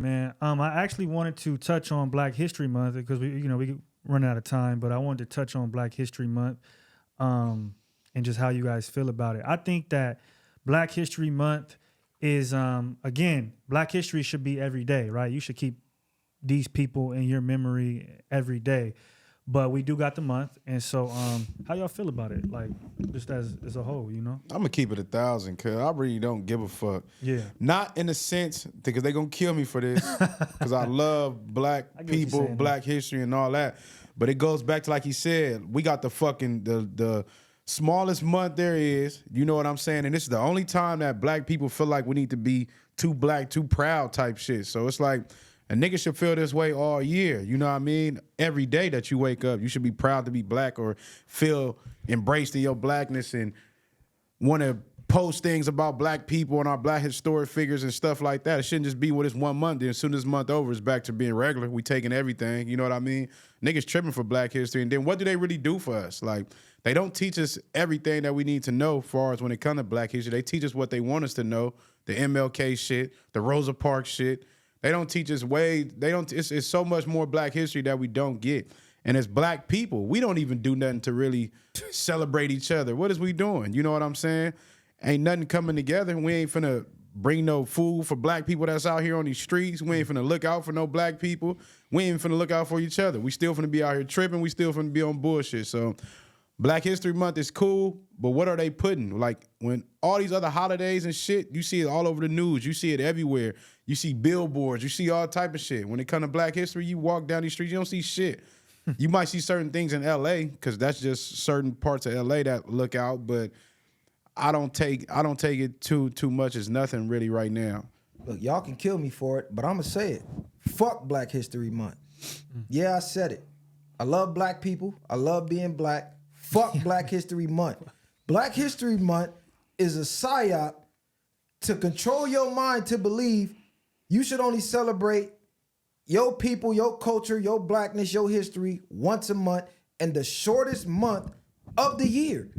Man, I actually wanted to touch on Black History Month because we run out of time, but I wanted to touch on Black History Month, and just how you guys feel about it. I think that Black History Month is, again, Black history should be every day, right? You should keep these people in your memory every day. But we do got the month, and so how y'all feel about it? Like, just as a whole, you know? I'm gonna keep it 1,000, cause I really don't give a fuck. Yeah. Not in the sense because they gonna kill me for this, cause I love black people, black history, and all that. But it goes back to, like he said, we got the fucking the smallest month there is. You know what I'm saying? And this is the only time that black people feel like we need to be too black, too proud type shit. So it's like, a nigga should feel this way all year. You know what I mean? Every day that you wake up, you should be proud to be black or feel embraced in your blackness and want to post things about black people and our black historic figures and stuff like that. It shouldn't just be, well, it's 1 month, then as soon as this month over, it's back to being regular. We taking everything, you know what I mean? Niggas tripping for black history, and then what do they really do for us? Like, they don't teach us everything that we need to know as far as when it comes to black history. They teach us what they want us to know, the MLK shit, the Rosa Parks shit. They don't teach us it's so much more black history that we don't get. And as black people, we don't even do nothing to really celebrate each other. What is we doing? You know what I'm saying? Ain't nothing coming together. We ain't finna bring no food for black people that's out here on these streets. We ain't finna look out for no black people. We ain't finna look out for each other. We still finna be out here tripping. We still finna be on bullshit. So Black History Month is cool, but what are they putting? Like, when all these other holidays and shit, you see it all over the news. You see it everywhere. You see billboards. You see all type of shit. When it comes to black history, you walk down these streets, you don't see shit. You might see certain things in L.A. because that's just certain parts of L.A. that look out, but I don't take it too much as nothing really right now. Look, y'all can kill me for it, but I'm going to say it. Fuck Black History Month. Yeah, I said it. I love black people. I love being black. Fuck Black History Month. Black History Month is a psyop to control your mind to believe you should only celebrate your people, your culture, your blackness, your history once a month and the shortest month of the year.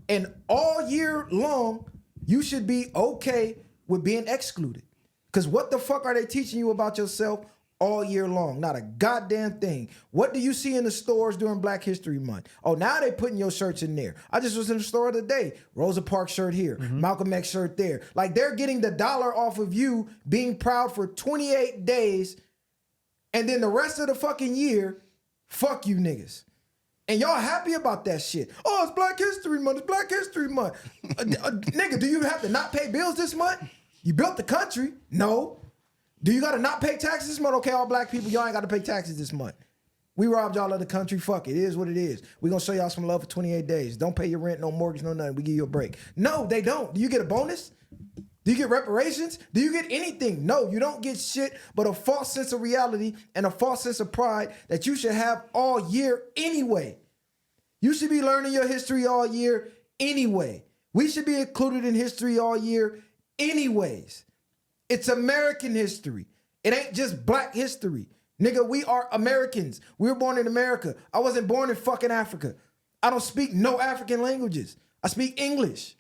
And all year long, you should be okay with being excluded. Because what the fuck are they teaching you about yourself all year long? Not a goddamn thing. What do you see in the stores during Black History Month? Oh, now they putting your shirts in there. I just was in the store today. Rosa Parks shirt here. Malcolm X shirt there. Like, they're getting the dollar off of you being proud for 28 days, and then the rest of the fucking year, fuck you niggas. And y'all happy about that shit. Oh, it's Black History Month. It's Black History Month. Nigga, do you have to not pay bills this month? You built the country. No. Do you got to not pay taxes this month? Okay, all black people, y'all ain't got to pay taxes this month. We robbed y'all of the country. Fuck it. It is what it is. We going to show y'all some love for 28 days. Don't pay your rent, no mortgage, no nothing. We give you a break. No, they don't. Do you get a bonus? Do you get reparations? Do you get anything? No, you don't get shit but a false sense of reality and a false sense of pride that you should have all year anyway. You should be learning your history all year anyway. We should be included in history all year anyways. It's American history. It ain't just black history. Nigga, we are Americans. We were born in America. I wasn't born in fucking Africa. I don't speak no African languages. I speak English.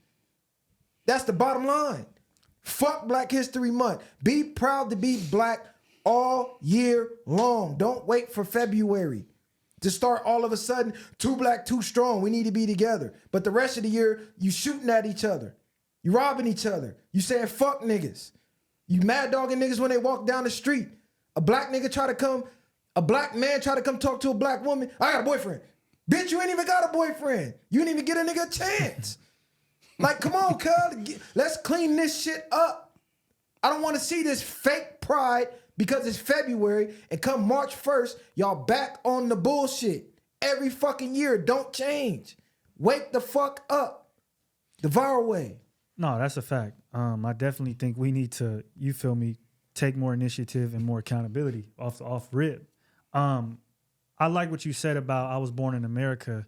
That's the bottom line. Fuck Black History Month. Be proud to be black all year long. Don't wait for February to start all of a sudden, too black, too strong. We need to be together. But the rest of the year, you shooting at each other. You robbing each other. You saying fuck niggas. You mad dogging niggas when they walk down the street. A black man try to come talk to a black woman. I got a boyfriend. Bitch, you ain't even got a boyfriend. You didn't even get a nigga a chance. Like, come on, cuz. Let's clean this shit up. I don't want to see this fake pride because it's February and come March 1st, y'all back on the bullshit. Every fucking year, don't change. Wake the fuck up. The viral way. No, that's a fact. I definitely think we need to, you feel me, take more initiative and more accountability off rip. I like what you said about I was born in America,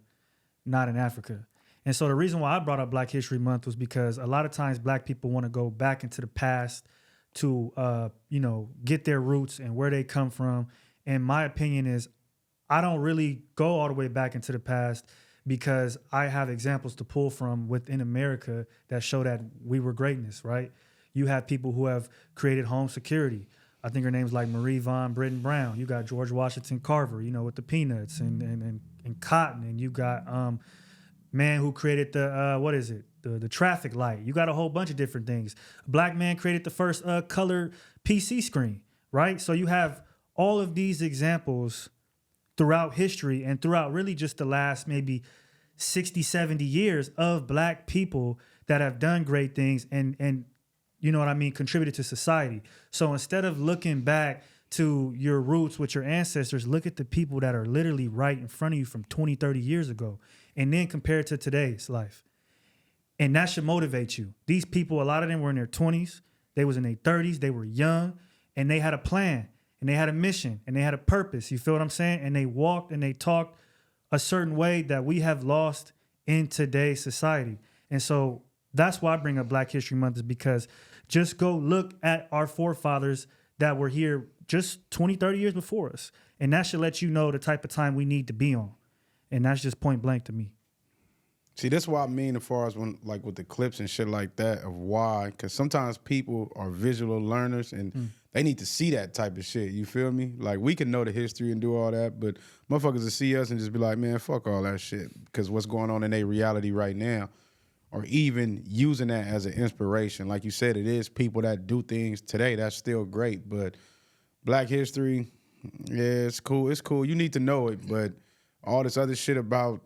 not in Africa. And so the reason why I brought up Black History Month was because a lot of times black people want to go back into the past to, get their roots and where they come from. And my opinion is I don't really go all the way back into the past because I have examples to pull from within America that show that we were greatness, right? You have people who have created home security. I think her name's like Marie Von Britton Brown. You got George Washington Carver, you know, with the peanuts and cotton. And you got man who created the what is it? The traffic light. You got a whole bunch of different things. A black man created the first color PC screen, right? So you have all of these examples throughout history and throughout really just the last maybe 60, 70 years of black people that have done great things and you know what I mean, contributed to society. So instead of looking back to your roots with your ancestors, look at the people that are literally right in front of you from 20, 30 years ago, and then compare it to today's life. And that should motivate you. These people, a lot of them were in their 20s, they was in their 30s, they were young, and they had a plan, and they had a mission, and they had a purpose. You feel what I'm saying? And they walked and they talked a certain way that we have lost in today's society. And so that's why I bring up Black History Month, is because just go look at our forefathers that were here just 20, 30 years before us. And that should let you know the type of time we need to be on. And that's just point blank to me. See, that's what I mean as far as when, like with the clips and shit like that, of why. Because sometimes people are visual learners and they need to see that type of shit. You feel me? Like, we can know the history and do all that, but motherfuckers will see us and just be like, man, fuck all that shit. Because what's going on in their reality right now, or even using that as an inspiration. Like you said, it is people that do things today that's still great. But Black history, yeah, it's cool. It's cool. You need to know it. But all this other shit about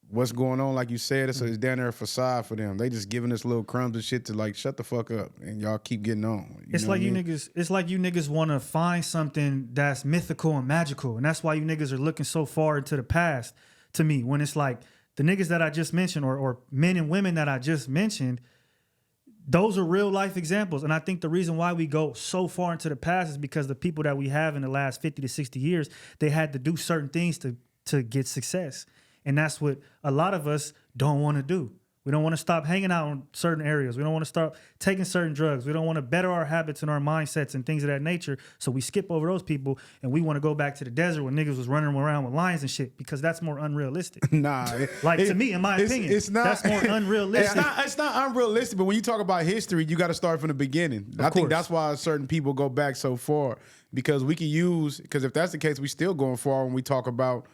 what's going on, like you said, it's down there a facade for them. They just giving us little crumbs and shit to like, shut the fuck up, and y'all keep getting on. It's like you niggas. It's like you niggas want to find something that's mythical and magical, and that's why you niggas are looking so far into the past. To me, when it's like the niggas that I just mentioned, or men and women that I just mentioned, those are real life examples. And I think the reason why we go so far into the past is because the people that we have in the last 50 to 60 years, they had to do certain things to get success. And that's what a lot of us don't want to do. We don't want to stop hanging out in certain areas. We don't want to start taking certain drugs. We don't want to better our habits and our mindsets and things of that nature. So we skip over those people and we want to go back to the desert when niggas was running around with lions and shit, because that's more unrealistic. Nah. To me, in my opinion, it's not, that's more unrealistic. It's not unrealistic, but when you talk about history, you got to start from the beginning. I think that's why certain people go back so far, because we can use, because if that's the case, we still going far when we talk about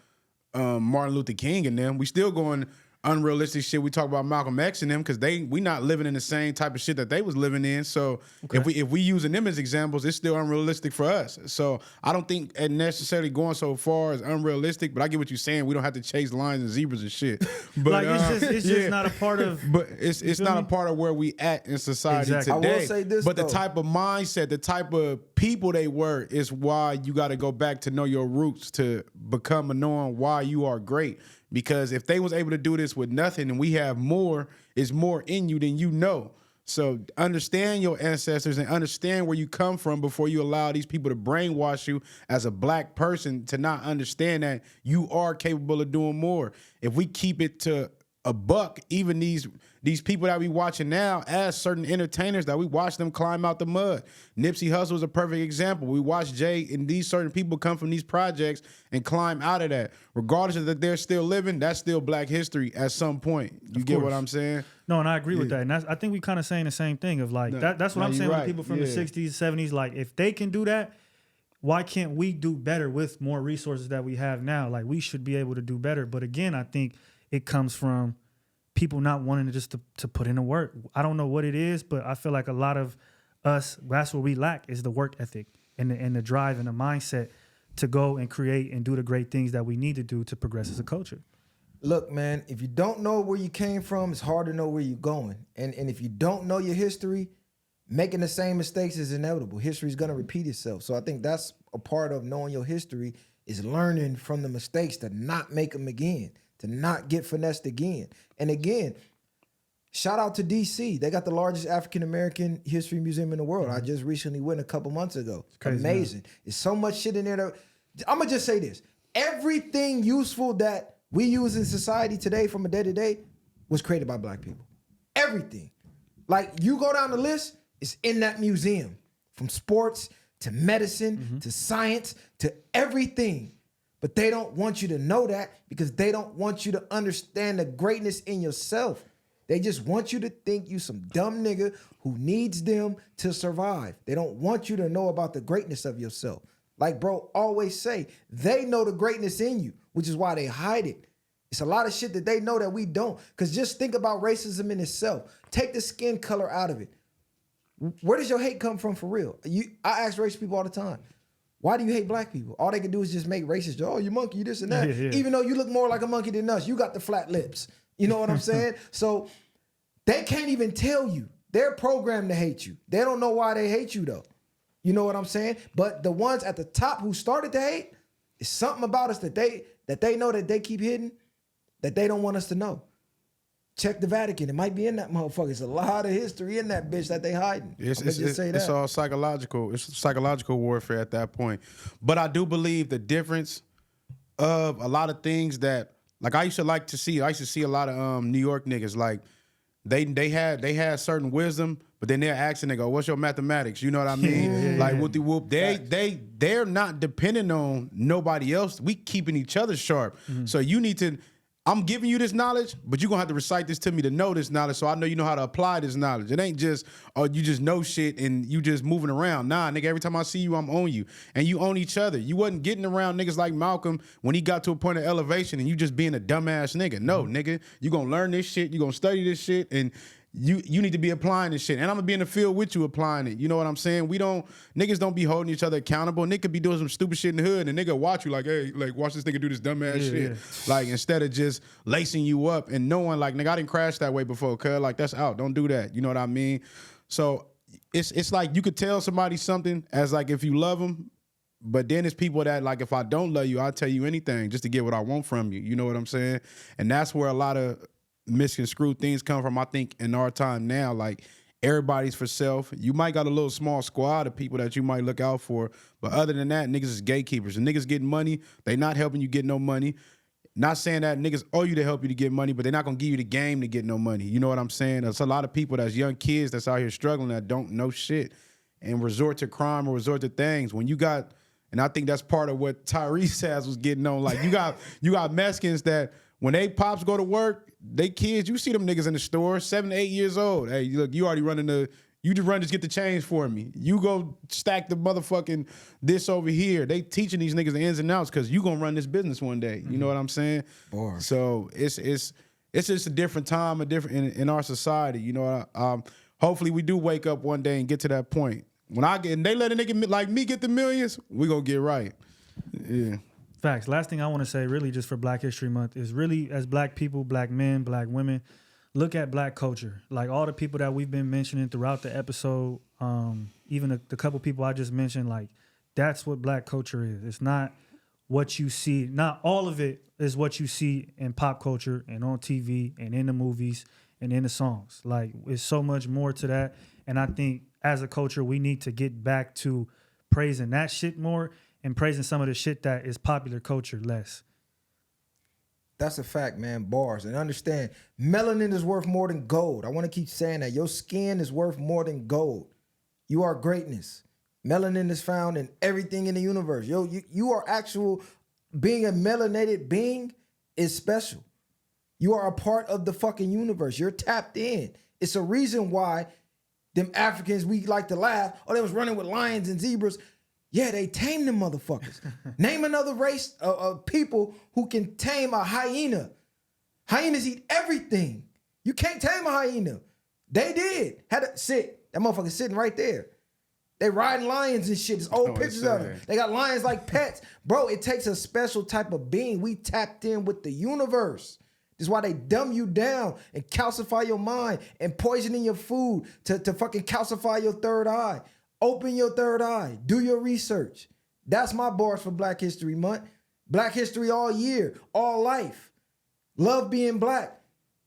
Martin Luther King and them. We still going unrealistic shit. We talk about Malcolm X and them, because we not living in the same type of shit that they was living in. So if we using them as examples, it's still unrealistic for us. So I don't think it necessarily going so far is unrealistic, but I get what you're saying. We don't have to chase lions and zebras and shit. But like it's just not a part of. But it's not a part of where we at in society today. I will say this, but though. the type of mindset, the type of people they were, is why you got to go back to know your roots to become a knowing why you are great. Because if they was able to do this with nothing, and we have more, is more in you than you know. So understand your ancestors and understand where you come from before you allow these people to brainwash you as a black person to not understand that you are capable of doing more. If we keep it to a buck, even these people that we watching now as certain entertainers, that we watch them climb out the mud. Nipsey Hussle is a perfect example. We watch Jay and these certain people come from these projects and climb out of that. Regardless of that they're still living, that's still Black history at some point. You get what I'm saying? No, and I agree with that. And I think we kind of saying the same thing of like, that's what I'm saying with people from the 60s, 70s. Like, if they can do that, why can't we do better with more resources that we have now? Like, we should be able to do better. But again, I think it comes from people not wanting to put in the work. I don't know what it is, but I feel like a lot of us, that's what we lack, is the work ethic and the drive and the mindset to go and create and do the great things that we need to do to progress as a culture. Look, man, if you don't know where you came from, it's hard to know where you're going. And if you don't know your history, making the same mistakes is inevitable. History is going to repeat itself. So I think that's a part of knowing your history, is learning from the mistakes to not make them again, to not get finessed again. And again, shout out to DC. They got the largest African-American history museum in the world. I just recently went a couple months ago. It's crazy, amazing. Man. There's so much shit in there. I'm going to just say this. Everything useful that we use in society today from a day-to-day was created by black people. Everything. Like, you go down the list, it's in that museum. From sports to medicine to science to everything. But they don't want you to know that, because they don't want you to understand the greatness in yourself. They just want you to think you some dumb nigga who needs them to survive. They don't want you to know about the greatness of yourself. Like bro always say, they know the greatness in you, which is why they hide it. It's a lot of shit that they know that we don't. Because just think about racism in itself. Take the skin color out of it. Where does your hate come from for real? I ask racist people all the time, why do you hate black people? All they can do is just make racist, oh, you monkey, this and that. Yeah. Even though you look more like a monkey than us, you got the flat lips. You know what I'm saying? So they can't even tell you. They're programmed to hate you. They don't know why they hate you though. You know what I'm saying? But the ones at the top who started to hate, it's something about us that they know that they keep hidden, that they don't want us to know. Check the Vatican. It might be in that motherfucker. It's a lot of history in that bitch that they hiding. It's all psychological. It's psychological warfare at that point. But I do believe the difference of a lot of things that, like I used to see a lot of New York niggas, like they had certain wisdom, but then they're asking, they go, what's your mathematics? You know what I mean? Like whoop de whoop. They're not depending on nobody else. We keeping each other sharp. Mm-hmm. So you need to, I'm giving you this knowledge, but you're gonna have to recite this to me to know this knowledge, so I know you know how to apply this knowledge. It ain't just, oh, you just know shit and you just moving around. Nah, nigga, every time I see you, I'm on you. And you own each other. You wasn't getting around niggas like Malcolm when he got to a point of elevation and you just being a dumbass nigga. No, nigga, you gonna learn this shit, you gonna study this shit, and you need to be applying this shit. And I'm gonna be in the field with you applying it. You know what I'm saying? Niggas don't be holding each other accountable. Nigga be doing some stupid shit in the hood and nigga watch you like, hey, like watch this nigga do this dumbass shit. Yeah. Like instead of just lacing you up and knowing like, nigga, I didn't crash that way before, cuz like that's out. Don't do that. You know what I mean? So it's like you could tell somebody something as like if you love them, but then it's people that like, if I don't love you, I'll tell you anything just to get what I want from you. You know what I'm saying? And that's where a lot of misconstrued things come from, I think, in our time now. Like everybody's for self. You might got a little small squad of people that you might look out for, but other than that, niggas is gatekeepers. And niggas getting money, they not helping you get no money. Not saying that niggas owe you to help you to get money, but they're not gonna give you the game to get no money. You know what I'm saying? There's a lot of people that's young kids that's out here struggling that don't know shit and resort to crime or resort to things. When you got, and I think that's part of what Tyrese has was getting on. Like you got Mexicans that when they pops go to work, they kids, you see them niggas in the store, 7 to 8 years old. Hey, look, you already you just get the change for me. You go stack the motherfucking this over here. They teaching these niggas the ins and outs because you gonna run this business one day. You know what I'm saying? Boy. So it's just a different time, in our society. You know, hopefully we do wake up one day and get to that point. When they let a nigga like me get the millions, we gonna get right. Yeah. Facts. Last thing I want to say, really, just for Black History Month, is really as Black people, Black men, Black women, look at Black culture. Like all the people that we've been mentioning throughout the episode, even the couple people I just mentioned, like that's what Black culture is. It's not what you see. Not all of it is what you see in pop culture and on TV and in the movies and in the songs. Like it's so much more to that. And I think as a culture, we need to get back to praising that shit more and praising some of the shit that is popular culture less. That's a fact, man. Bars. And understand, melanin is worth more than gold. I want to keep saying that. Your skin is worth more than gold. You are greatness. Melanin is found in everything in the universe. You are actual, being a melanated being is special. You are a part of the fucking universe. You're tapped in. It's a reason why them Africans, we like to laugh, oh, they was running with lions and zebras. Yeah, they tame them motherfuckers. Name another race of people who can tame a hyena. Hyenas eat everything. You can't tame a hyena. They did. Had to sit. That motherfucker sitting right there. They riding lions and shit. There's old pictures of them. They got lions like pets. Bro, it takes a special type of being. We tapped in with the universe. This is why they dumb you down and calcify your mind and poison in your food to fucking calcify your third eye. Open your third eye. Do your research. That's my bars for Black History Month. Black history all year, all life. Love being Black.